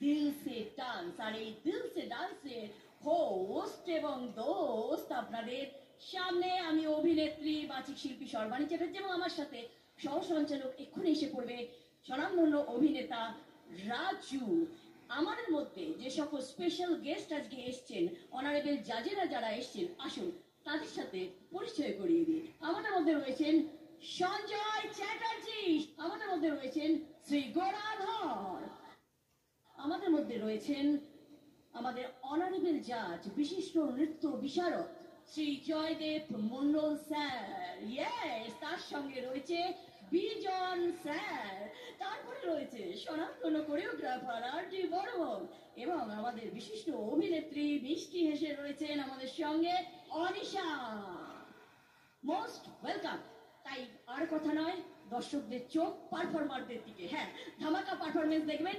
দিল সে ডান্স। আর এই দিল সে ডান্সের হোস্ট এবং দোস্ত আপনাদের সামনে আমি অভিনেত্রী বাচিক শিল্পী সর্বাণী চ্যাটার্জি, এবং আমার সাথে সহ সঞ্চালক এক্ষুনি এসে পড়বে স্বনামধন্য অভিনেতা রাজু। আমাদের মধ্যে যে সকল স্পেশাল গেস্ট আজকে এসছেন, অনারেবল জাজেরা যারা এসছেন, আসুন তাদের সাথে পরিচয় করিয়ে দিই। আমাদের মধ্যে রয়েছেন সঞ্জয় চ্যাটার্জি, আমাদের মধ্যে রয়েছেন শ্রী গড়াধর, আমাদের মধ্যে রয়েছেন আমাদের অনারেবল জাজ বিশিষ্ট নৃত্য বিশারদ শ্রী জয়দেব মন্ডল স্যার, ইয়েস, তার সঙ্গে রয়েছে বিজন স্যার, তারপরে রয়েছে স্বনামধন্য কোরিওগ্রাফার আর.ডি. বর্মন, এবং আমাদের বিশিষ্ট অভিনেত্রী মিষ্টি হেসে রয়েছেন আমাদের সঙ্গে অনিশা। Most welcome. তাই আর কথা নয়, দর্শকদের চোখ পারফরমারদের দিকে। হ্যাঁ, ধামাকা পারফরমেন্স দেখবেন